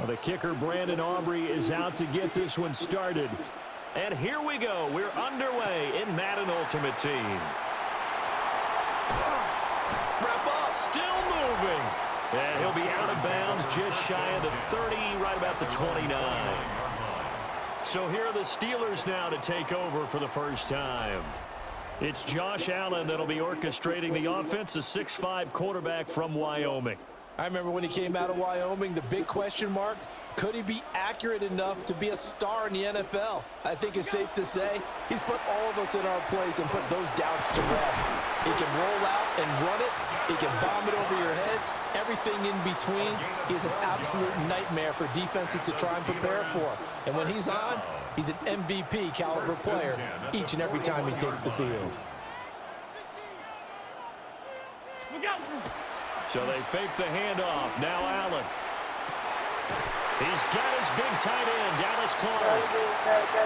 Well, the kicker, Brandon Aubrey, is out to get this one started. And here we go. We're underway in Madden Ultimate Team. Wrap up. Still moving. And he'll be out of bounds just shy of the 30, right about the 29. So here are the Steelers now to take over for the first time. It's Josh Allen that'll be orchestrating the offense, a 6'5" quarterback from Wyoming. I remember when he came out of Wyoming, the big question mark, could he be accurate enough to be a star in the NFL? I think it's safe to say he's put all of us in our place and put those doubts to rest. He can roll out and run it. He can bomb it over your heads. Everything in between. He's an absolute nightmare for defenses to try and prepare for. And when he's on, he's an MVP caliber player each and every time he takes the field. So they fake the handoff. Now Allen. He's got his big tight end, Dallas Clark.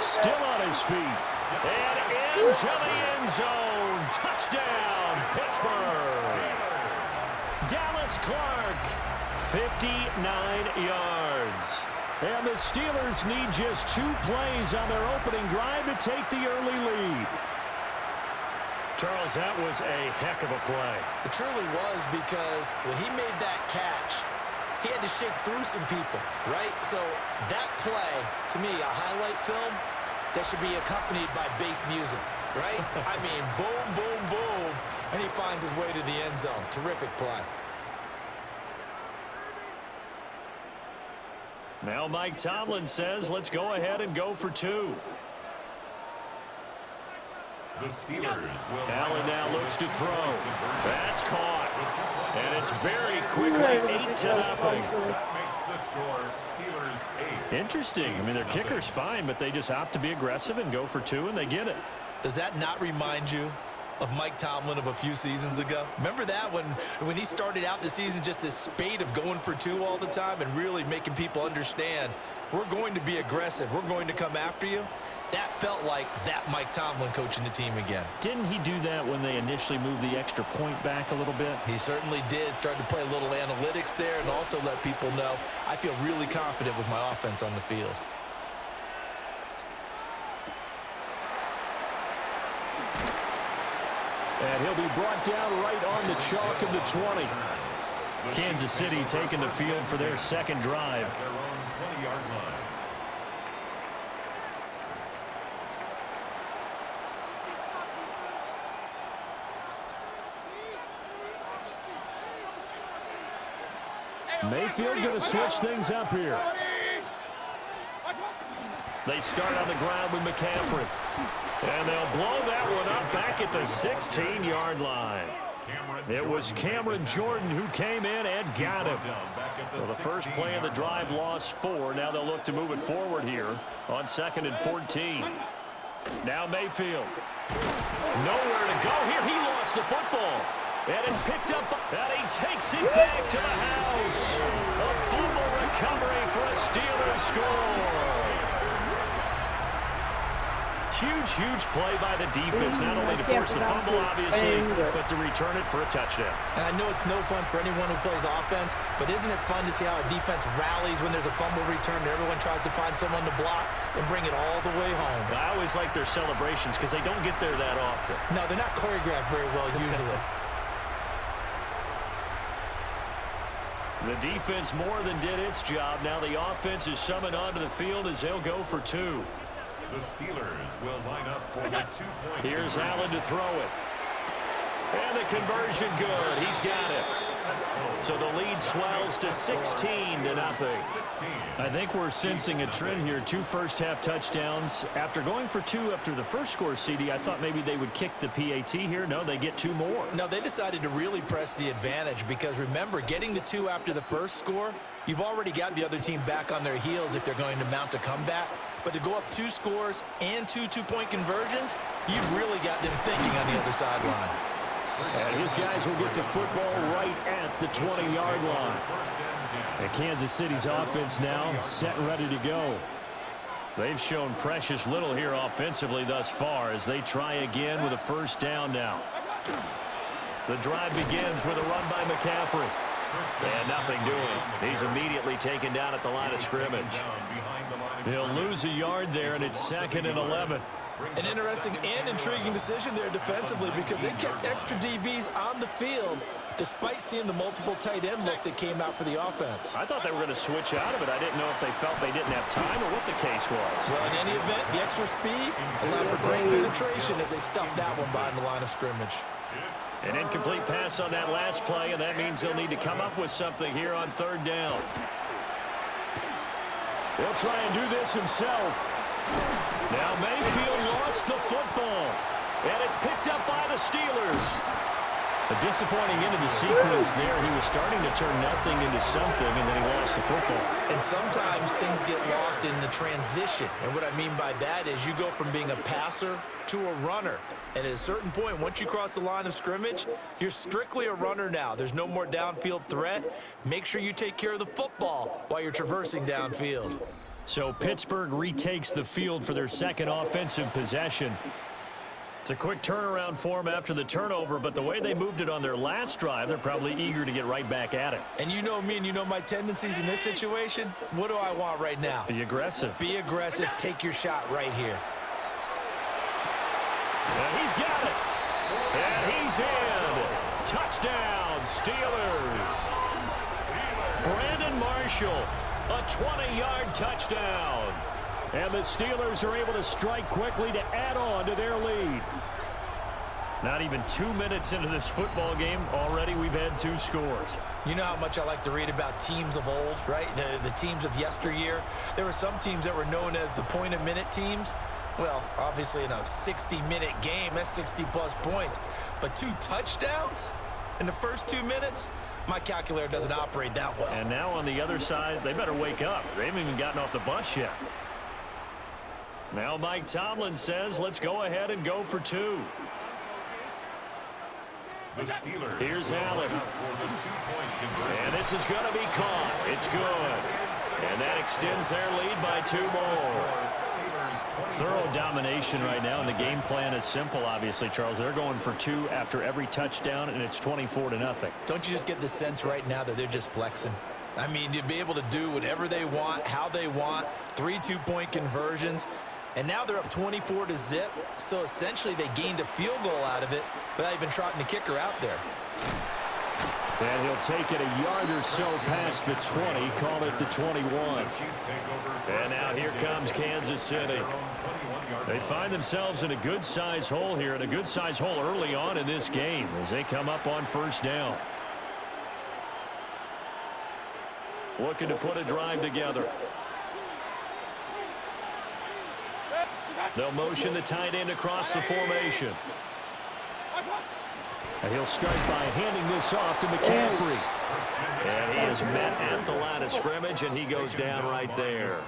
Still on his feet. And into the end zone. Touchdown, Pittsburgh. Dallas Clark, 59 yards. And the Steelers need just 2 plays on their opening drive to take the early lead. Charles, that was a heck of a play. It truly was, because when he made that catch, he had to shake through some people, right? So that play, to me, a highlight film that should be accompanied by bass music, right? I mean, boom, boom, boom, and he finds his way to the end zone. Terrific play. Now Mike Tomlin says, let's go ahead and go for 2. The Steelers will. Allen now looks to throw. That's caught. And it's very quickly 8-0. That makes the score Steelers 8. Interesting. I mean, their kicker's fine, but they just opt to be aggressive and go for 2, and they get it. Does that not remind you of Mike Tomlin of a few seasons ago? Remember that when he started out the season, just this spate of going for 2 all the time and really making people understand, we're going to be aggressive. We're going to come after you. That felt like that Mike Tomlin coaching the team again. Didn't he do that when they initially moved the extra point back a little bit? He certainly did. Started to play a little analytics there and also let people know, I feel really confident with my offense on the field. And he'll be brought down right on the chalk of the 20. Kansas City taking the field for their second drive. At their own 20-yard line. Mayfield going to switch things up here. They start on the ground with McCaffrey. And they'll blow that one up back at the 16-yard line. It was Cameron Jordan who came in and got him. Well, the first play of the drive lost 4. Now they'll look to move it forward here on 2nd and 14. Now Mayfield. Nowhere to go here. He lost the football. And it's picked up, and he takes it back to the house. A fumble recovery for a Steelers score. Huge play by the defense, not only to force the fumble, obviously, but to return it for a touchdown. And I know it's no fun for anyone who plays offense, but isn't it fun to see how a defense rallies when there's a fumble return and everyone tries to find someone to block and bring it all the way home? I always like their celebrations because they don't get there that often. No, they're not choreographed very well usually. The defense more than did its job. Now the offense is summoned onto the field as they'll go for 2. The Steelers will line up for the 2-point. Here's Allen to throw it. And the conversion good. He's got it. So the lead swells to 16-0. I think we're sensing a trend here. 2 first-half touchdowns. After going for 2 after the first score, CD, I thought maybe they would kick the PAT here. No, they get 2 more. No, they decided to really press the advantage because, remember, getting the 2 after the first score, you've already got the other team back on their heels if they're going to mount a comeback. But to go up 2 scores and 2 two-point conversions, you've really got them thinking on the other sideline. And his guys will get the football right at the 20-yard line. And Kansas City's offense now set and ready to go. They've shown precious little here offensively thus far as they try again with a first down now. The drive begins with a run by McCaffrey. And nothing doing. He's immediately taken down at the line of scrimmage. He'll lose a yard there, and it's 2nd and 11. An interesting and intriguing decision there defensively because they kept extra DBs on the field despite seeing the multiple tight end look that came out for the offense. I thought they were going to switch out of it. I didn't know if they felt they didn't have time or what the case was. Well, in any event, the extra speed allowed for great penetration as they stuffed that one behind the line of scrimmage. An incomplete pass on that last play, and that means they'll need to come up with something here on 3rd down. He'll try and do this himself. Now Mayfield lost the football, and it's picked up by the Steelers. A disappointing end of the sequence there. He was starting to turn nothing into something, and then he lost the football. And sometimes things get lost in the transition. And what I mean by that is you go from being a passer to a runner. And at a certain point, once you cross the line of scrimmage, you're strictly a runner now. There's no more downfield threat. Make sure you take care of the football while you're traversing downfield. So Pittsburgh retakes the field for their 2nd offensive possession. It's a quick turnaround for them after the turnover, but the way they moved it on their last drive, they're probably eager to get right back at it. And you know me and you know my tendencies in this situation. What do I want right now? Be aggressive. Be aggressive. Take your shot right here. And he's got it. And he's in. Touchdown, Steelers. Brandon Marshall, a 20-yard touchdown. And the Steelers are able to strike quickly to add on to their lead. Not even 2 minutes into this football game, already we've had 2 scores. You know how much I like to read about teams of old, right? The teams of yesteryear. There were some teams that were known as the point-a-minute teams. Well, obviously in a 60-minute game, that's 60-plus points. But 2 touchdowns in the first 2 minutes? My calculator doesn't operate that well. And now on the other side, they better wake up. They haven't even gotten off the bus yet. Now Mike Tomlin says, let's go ahead and go for 2. Here's Allen. And this is going to be caught. It's good. And that extends their lead by 2 more. Thorough domination right now, and the game plan is simple, obviously, Charles. They're going for 2 after every touchdown, and it's 24-0. Don't you just get the sense right now that they're just flexing? I mean, you'd be able to do whatever they want, how they want, 3 two-point conversions. And now they're up 24-0, so essentially they gained a field goal out of it without even trotting the kicker out there. And he'll take it a yard or so past the 20, call it the 21. And now here comes Kansas City. They find themselves in a good-sized hole here, and a good-sized hole early on in this game as they come up on 1st down. Looking to put a drive together. They'll motion the tight end across the formation. And he'll start by handing this off to McCaffrey. And he is met at the line of scrimmage, and he goes down right there.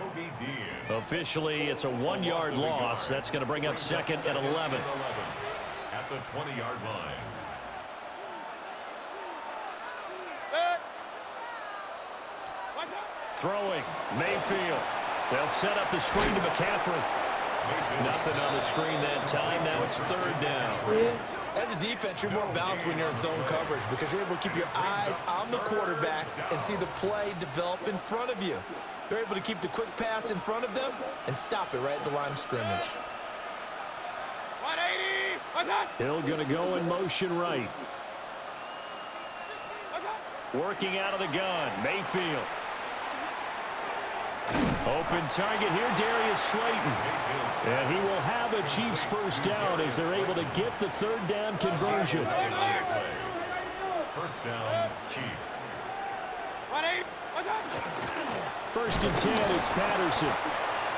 Officially, it's a 1-yard loss. That's going to bring up 2nd and 11. At the 20-yard line. Throwing, Mayfield. They'll set up the screen to McCaffrey. Nothing on the screen that time. Now it's 3rd down. As a defense, you're more balanced when you're in zone coverage because you're able to keep your eyes on the quarterback and see the play develop in front of you. They're able to keep the quick pass in front of them and stop it right at the line of scrimmage. 180. Hill going to go in motion right. Working out of the gun, Mayfield. Open target here, Darius Slayton. And he will have a Chiefs 1st down as they're able to get the 3rd down conversion. 1st down, Chiefs. 1st and 10, it's Patterson.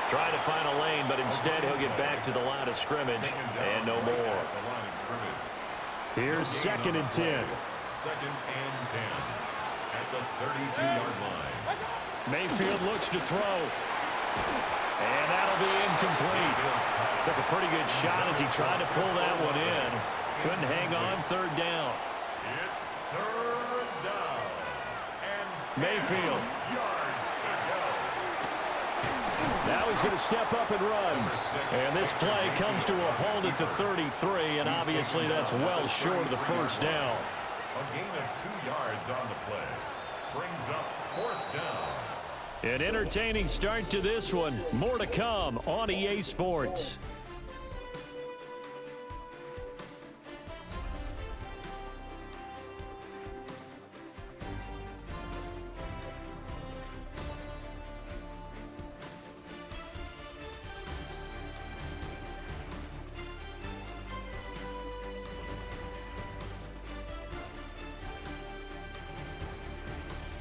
Trying to find a lane, but instead he'll get back to the line of scrimmage and no more. Here's 2nd and 10. 2nd and 10 at the 32-yard line. Mayfield looks to throw. And that'll be incomplete. Took a pretty good shot as he tried to pull that one in. Couldn't hang on, 3rd down. It's 3rd down. And Mayfield. yards to go. Now he's going to step up and run. And this play comes to a halt at the 33, and obviously that's well short of the 1st down. A gain of 2 yards on the play. Brings up 4th down. An entertaining start to this one. More to come on EA Sports.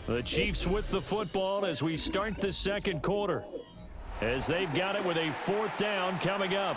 The Chiefs with the football as we start the second quarter, as they've got it with a 4th down coming up.